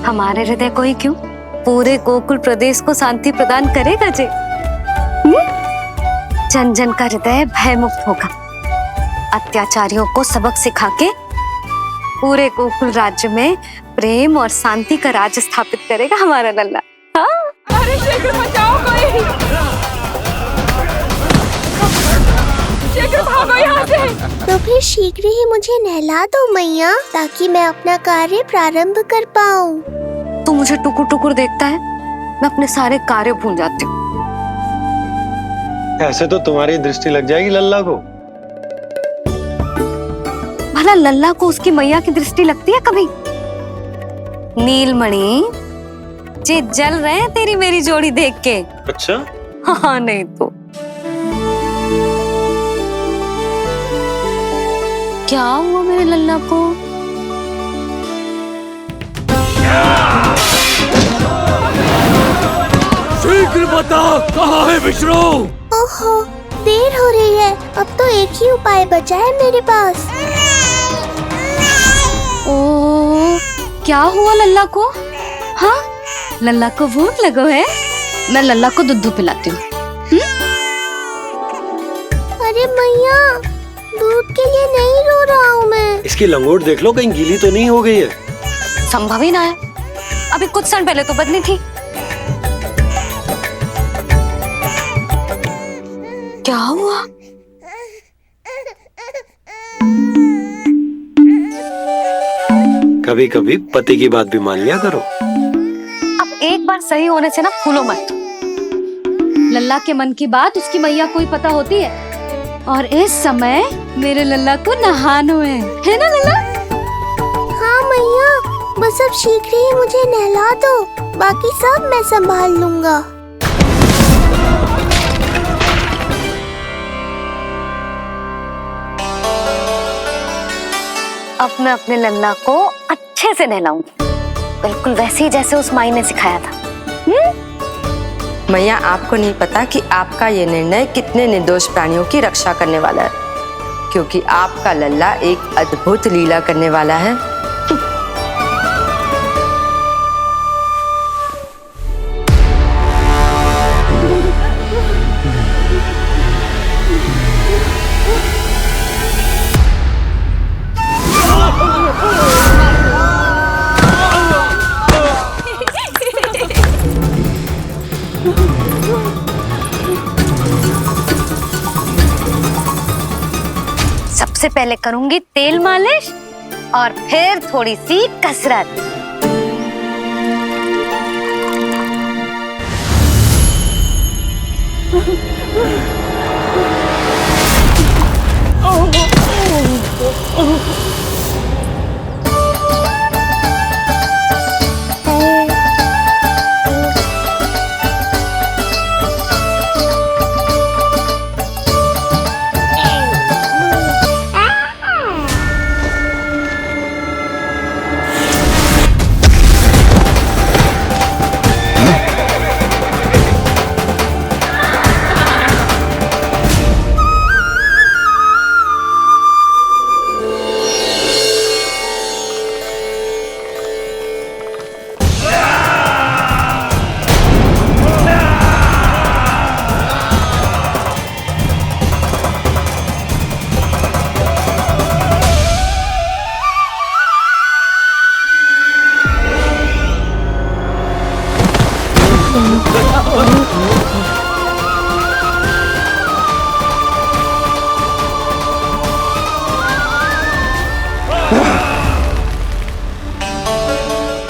हमारे हृदय को ही क्यों, पूरे गोकुल प्रदेश को शांति प्रदान करेगा जे। जन जन का हृदय भय मुक्त होगा, अत्याचारियों को सबक सिखा के पूरे गोकुल राज्य में प्रेम और शांति का राज स्थापित करेगा हमारा लल्ला। हाँ? अरे शीघ्र बचाओ कोई, शीघ्र भागो यहाँ से। तो फिर शीघ्र ही मुझे नहला दो मैया, ताकि मैं अपना कार्य प्रारंभ कर पाऊँ। तू मुझे टुकुर टुकुर देखता है, मैं अपने सारे कार्य भूल जाती हूँ। ऐसे तो तुम्हारी दृष्टि लग जाएगी लल्ला को। भला लल्ला को उसकी मैया की दृष्टि लगती है कभी? नीलमणि जे जल रहे हैं तेरी मेरी जोड़ी देख के। अच्छा? हाँ नहीं तो क्या हुआ मेरे लल्ला को? शीघ्र बता, कहाँ है विष्णु? ओहो, देर हो रही है, अब तो एक ही उपाय बचा है मेरे पास। ओ, क्या हुआ लल्ला को? हाँ, लल्ला को भूख लगो है, मैं लल्ला को दूध पिलाती हूँ। अरे मैया, दूध के लिए नहीं रो रहा हूँ मैं। इसकी लंगोट देख लो, कहीं गीली तो नहीं हो गई है। संभव ही ना है, अभी कुछ क्षण पहले तो बदली थी। क्या हुआ? कभी कभी पति की बात भी मान लिया करो। अब एक बार सही होने से ना फूलो मत। लल्ला के मन की बात उसकी मैया को ही पता होती है, और इस समय मेरे लल्ला को नहानो है ना लल्ला? हाँ मैया, बस अब शीघ्र ही मुझे नहला दो, बाकी सब मैं संभाल लूंगा। अब मैं अपने लल्ला को अच्छे से नहलाऊंगी, बिल्कुल वैसे ही जैसे उस माई ने सिखाया था। मैया, आपको नहीं पता कि आपका ये निर्णय कितने निर्दोष प्राणियों की रक्षा करने वाला है, क्योंकि आपका लल्ला एक अद्भुत लीला करने वाला है। सबसे पहले करूंगी तेल मालिश और फिर थोड़ी सी कसरत।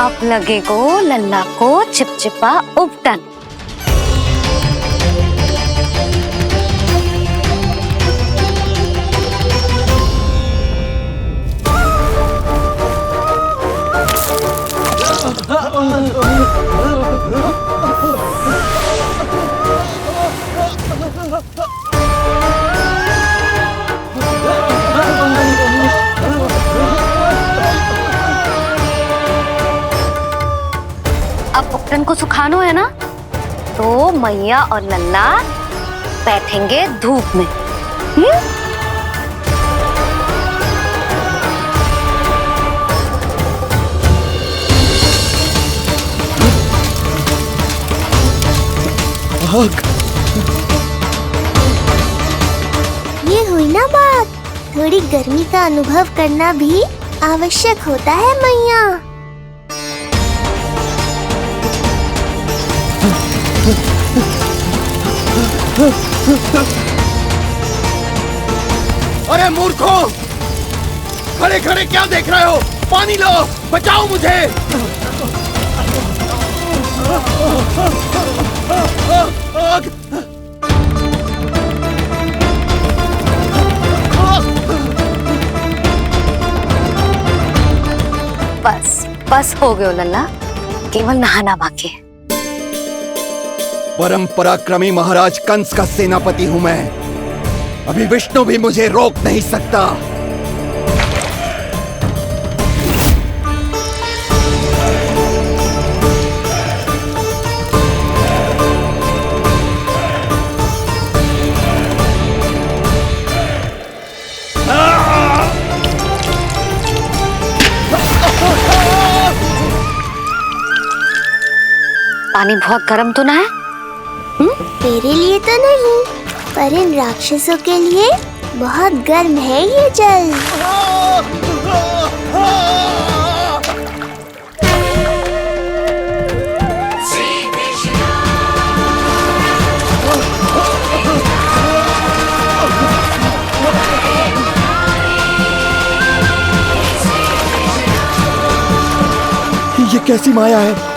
अब लगेगो लल्ला को चिपचिपा उपटन। अब उपटन को सुखानो है ना, तो मैया और लल्ला बैठेंगे धूप में। भाग। ये हुई ना बात। थोड़ी गर्मी का अनुभव करना भी आवश्यक होता है मैया। अरे मूर्खों, खड़े खड़े क्या देख रहे हो? पानी लो, बचाओ मुझे। बस बस हो गयो लल्ला, केवल नहाना बाकी है। परम पराक्रमी महाराज कंस का सेनापति हूं मैं। अभी विष्णु भी मुझे रोक नहीं सकता। पानी बहुत गर्म तो ना है? तेरे लिए तो नहीं, पर इन राक्षसों के लिए बहुत गर्म है ये जल। ये कैसी माया है?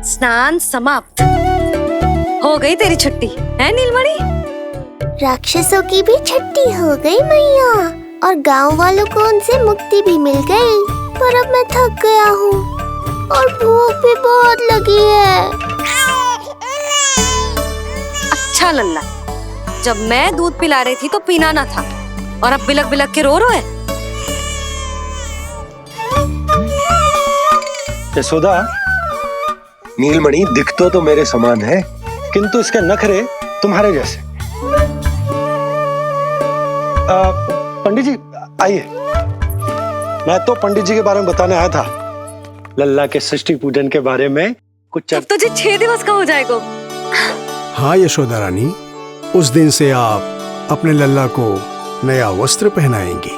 स्नान समाप्त। हो गई तेरी छुट्टी है नीलमणि? राक्षसों की भी छुट्टी हो गई मैया, और गांव वालों को उनसे मुक्ति भी मिल गई। पर अब मैं थक गया हूँ और भूख भी बहुत लगी है। अच्छा लल्ला, जब मैं दूध पिला रही थी तो पीना ना था, और अब बिलक बिलक के रो है। यशोदा, नीलमणि दिखतो तो मेरे समान है, किंतु इसके नखरे तुम्हारे जैसे। पंडित जी आइए, मैं तो पंडित जी के बारे में बताने आया था, लल्ला के षष्ठी पूजन के बारे में कुछ। अब तुझे 6 दिवस का हो जाएगा। हाँ यशोदा रानी, उस दिन से आप अपने लल्ला को नया वस्त्र पहनाएंगी।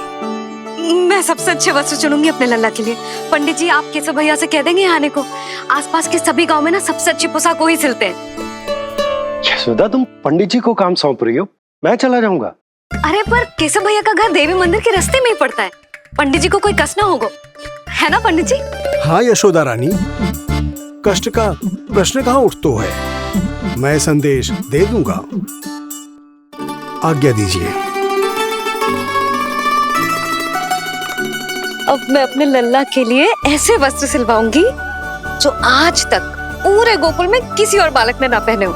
मैं सबसे अच्छे वस्त्र चुनूंगी अपने लल्ला के लिए। पंडित जी आप केशव भैया से कह देंगे आने को। आसपास के सभी गांव में ना सबसे अच्छी पोशाक वही सिलते हैं। यशोदा, तुम पंडित जी को काम सौंप रही हो, मैं चला जाऊंगा। अरे पर केशव भैया का घर देवी मंदिर के रास्ते में ही पड़ता है, पंडित जी को कोई कष्ट ना होगा, है ना पंडित जी? हाँ यशोदा रानी, कष्ट का प्रश्न कहाँ उठतो है, मैं संदेश दे दूंगा। आज्ञा दीजिए। अब मैं अपने लल्ला के लिए ऐसे वस्त्र सिलवाऊंगी जो आज तक पूरे गोकुल में किसी और बालक ने ना पहने हो।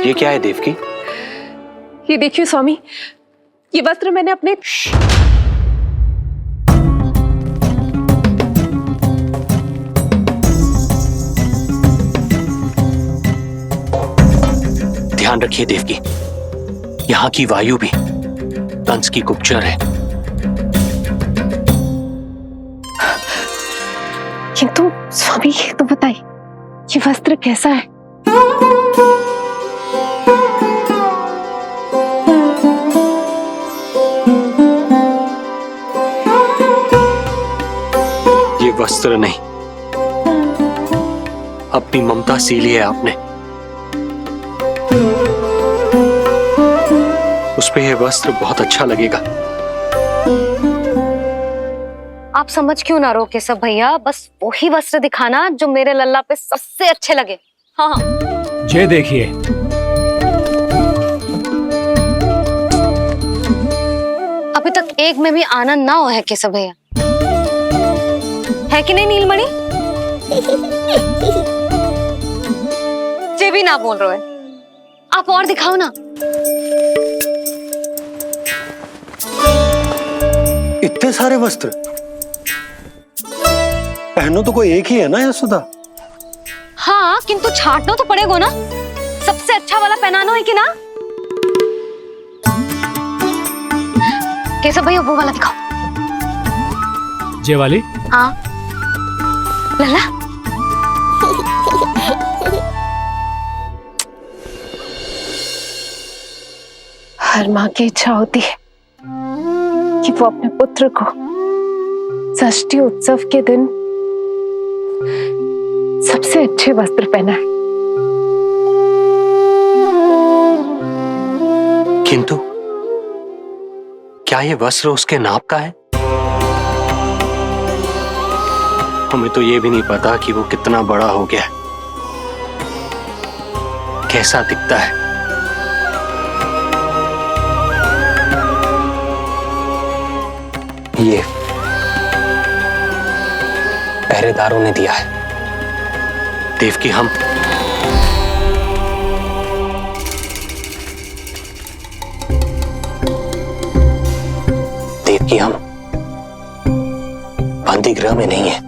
ये क्या है देवकी? ये देखिए स्वामी, ये वस्त्र मैंने अपने ध्यान रखिए देवकी, यहाँ की वायु भी कंस की गुप्तचर है। किंतु स्वामी ये तो बताइए, ये वस्त्र कैसा है? ये वस्त्र नहीं, अपनी ममता सी ली है आपने। उस पे यह वस्त्र बहुत अच्छा लगेगा। आप समझ क्यों ना रहो केशव भैया, बस वही वस्त्र दिखाना जो मेरे लल्ला पे सबसे अच्छे लगे। हाँ हाँ। ये देखिए, अभी तक एक में भी आनंद ना हो है केशव भैया, है कि नहीं नीलमणि? ये भी ना बोल रहे हो, आप और दिखाओ ना। इतने सारे वस्त्र पहनो तो कोई एक ही है ना यशोदा? हाँ, किंतु छांटना तो पड़ेगा ना, सबसे अच्छा वाला पहनानो है कि ना? केशव भैया वो वाला दिखाओ। ये वाली? हाँ लल्ला। हर माँ की इच्छा होती है कि वो अपने पुत्र को षष्ठी उत्सव के दिन सबसे अच्छे वस्त्र पहनाए। किंतु क्या ये वस्त्र उसके नाप का है? हमें तो ये भी नहीं पता कि वो कितना बड़ा हो गया है, कैसा दिखता है। ये पहरेदारों ने दिया है। देवकी, हम बंदी गृह में नहीं है,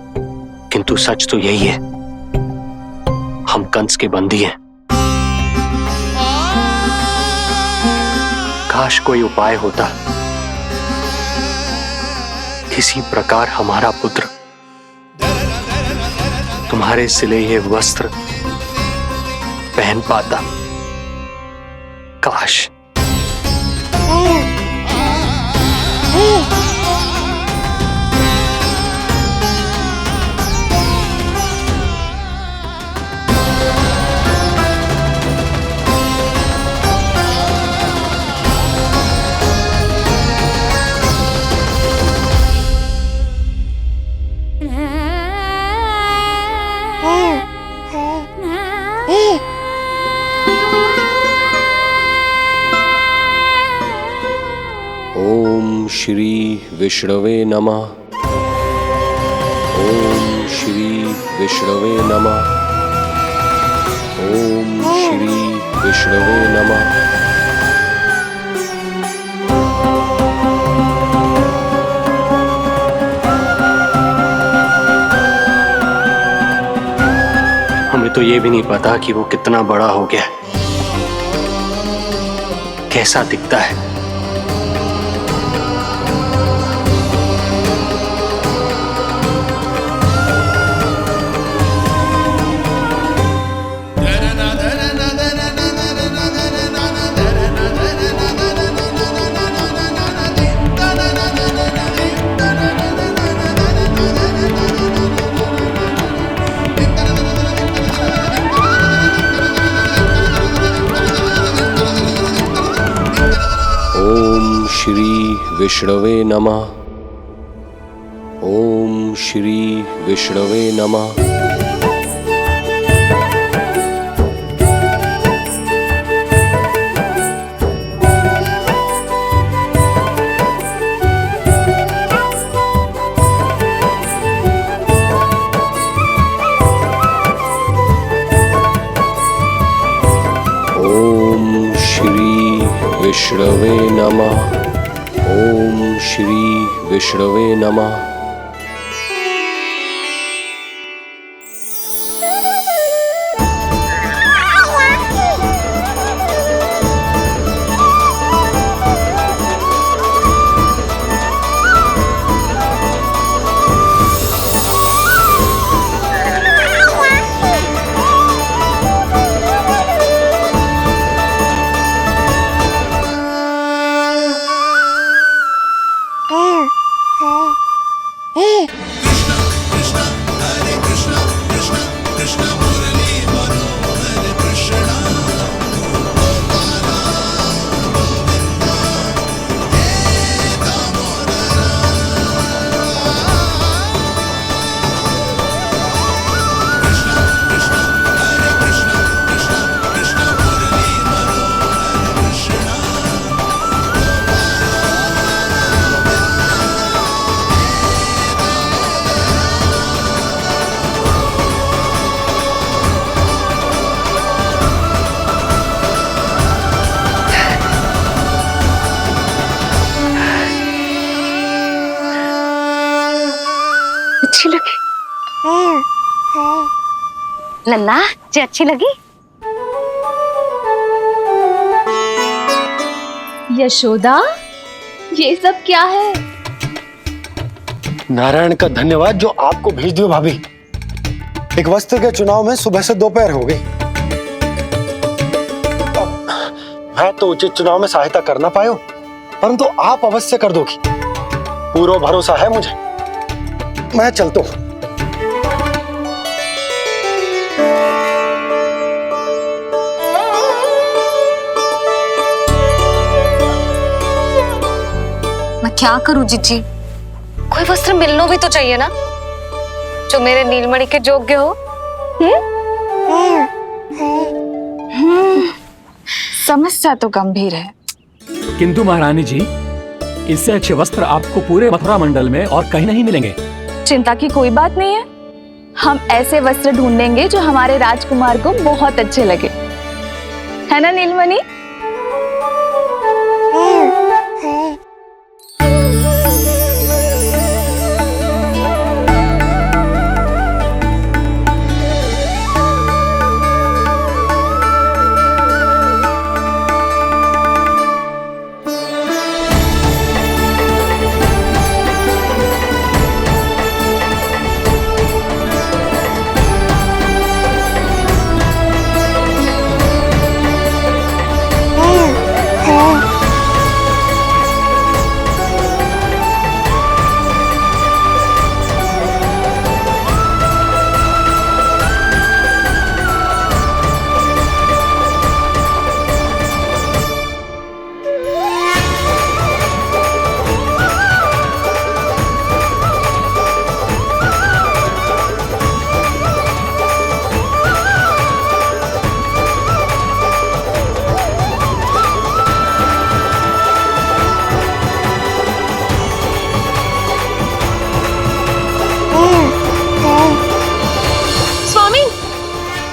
किंतु सच तो यही है, हम कंस के बंदी हैं। काश कोई उपाय होता, किसी प्रकार हमारा पुत्र तुम्हारे सिले ये वस्त्र पहन पाता। काश। ओम श्री विष्णवे नमः। ओम श्री विष्णवे नमः। ओम श्री विष्णवे नमः। हमें तो ये भी नहीं पता कि वो कितना बड़ा हो गया है, कैसा दिखता है। ओम श्री विष्णवे नमः। ओम श्री विष्णवे नमः। ओम श्री विष्णवे नमः। ओम श्री विष्णवे नमः। लल्ला जी अच्छी लगी? यशोदा, ये सब क्या है? नारायण का धन्यवाद जो आपको भेज दियो भाभी। एक वस्त्र के चुनाव में सुबह से दोपहर हो गई। मैं तो उचित चुनाव में सहायता कर ना पायो, परंतु आप अवश्य कर दोगी, पूरा भरोसा है मुझे। मैं चलता हूं। मैं क्या करूं जीजी? कोई वस्त्र मिलना भी तो चाहिए ना, जो मेरे नीलमणि के योग्य हो। समस्या तो गंभीर है। किंतु महारानी जी, इससे अच्छे वस्त्र आपको पूरे मथुरा मंडल में और कहीं नहीं मिलेंगे। चिंता की कोई बात नहीं है, हम ऐसे वस्त्र ढूंढेंगे जो हमारे राजकुमार को बहुत अच्छे लगे, है ना नीलमणि?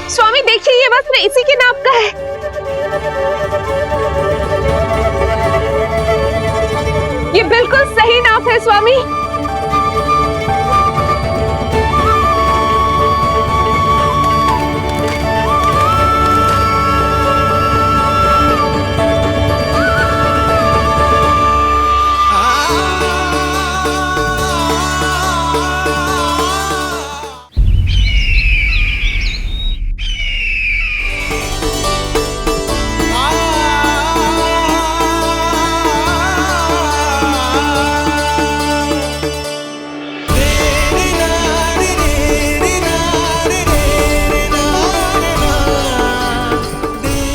स्वामी देखिए, ये वस्त्र इसी के नाप का है। ये बिल्कुल सही नाप है स्वामी।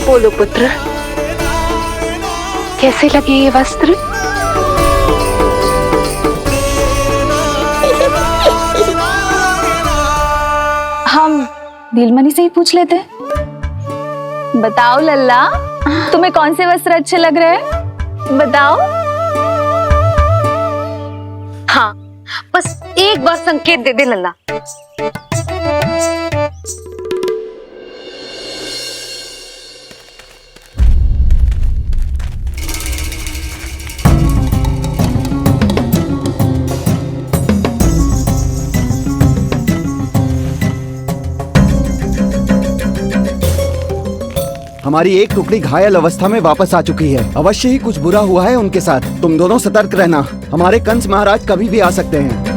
बोलो पुत्र, कैसे लगे ये वस्त्र? हम नीलमणि से ही पूछ लेते। बताओ लल्ला, तुम्हें कौन से वस्त्र अच्छे लग रहे हैं? बताओ। हाँ, बस एक बार संकेत दे दे लल्ला। हमारी एक टुकड़ी घायल अवस्था में वापस आ चुकी है। अवश्य ही कुछ बुरा हुआ है उनके साथ। तुम दोनों सतर्क रहना, हमारे कंस महाराज कभी भी आ सकते हैं।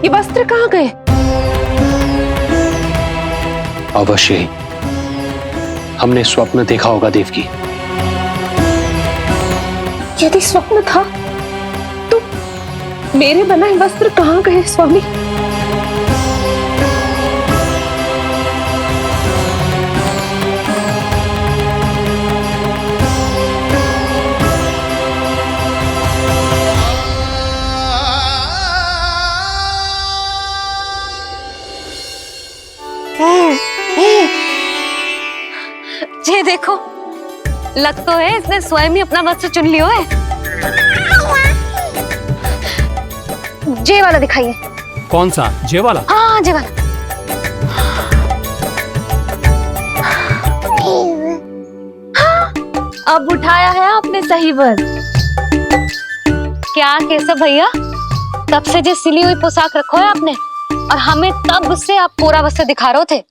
ये वस्त्र कहाँ गए? अवश्य ही हमने स्वप्न देखा होगा देवकी। यदि स्वप्न था तो मेरे बनाए वस्त्र कहाँ गए स्वामी? ये देखो, लग तो है इसने स्वयं ही अपना वस्त्र चुन लियो है। जे वाला दिखाइए। कौन सा? जे वाला? हाँ जे वाला। अब उठाया है आपने सही वस्त्र। क्या केशव भैया, तब से जो सिली हुई पोशाक रखो है आपने, और हमें तब से आप पूरा वस्त्र दिखा रहे थे।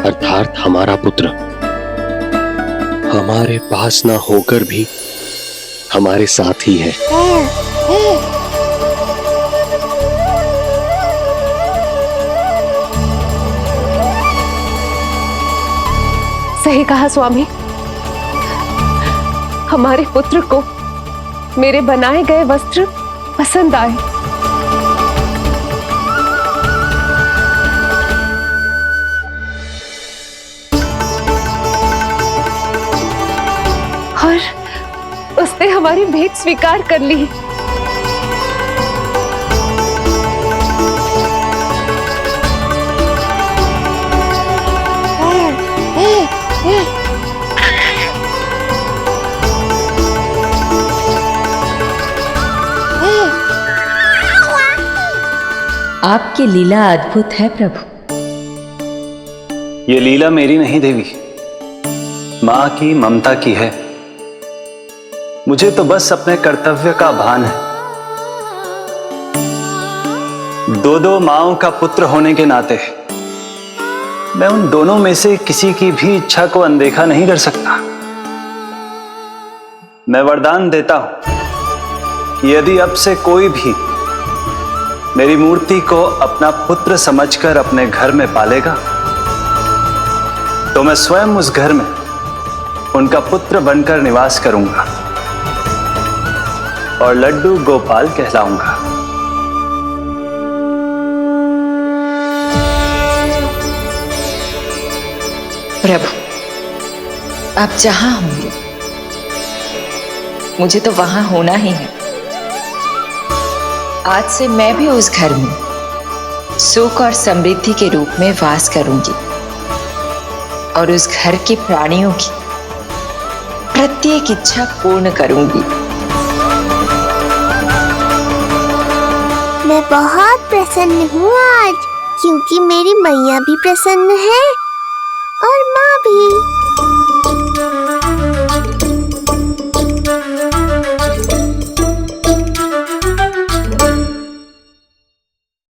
अर्थात हमारा पुत्र हमारे पास ना होकर भी हमारे साथ ही है। सही कहा स्वामी, हमारे पुत्र को मेरे बनाए गए वस्त्र पसंद आए। और उसने हमारी भेंट स्वीकार कर ली। आपकी लीला अद्भुत है प्रभु। ये लीला मेरी नहीं देवी, मां की, ममता की है। मुझे तो बस अपने कर्तव्य का भान है। दो माओं का पुत्र होने के नाते मैं उन दोनों में से किसी की भी इच्छा को अनदेखा नहीं कर सकता। मैं वरदान देता हूं कि यदि अब से कोई भी मेरी मूर्ति को अपना पुत्र समझकर अपने घर में पालेगा, तो मैं स्वयं उस घर में उनका पुत्र बनकर निवास करूंगा और लड्डू गोपाल कहलाऊंगा। प्रभु, आप जहां होंगे मुझे तो वहां होना ही है। आज से मैं भी उस घर में सुख और समृद्धि के रूप में वास करूंगी और उस घर के प्राणियों की प्रत्येक इच्छा पूर्ण करूंगी। मैं बहुत प्रसन्न हूँ आज, क्योंकि मेरी मैया भी प्रसन्न है और माँ भी।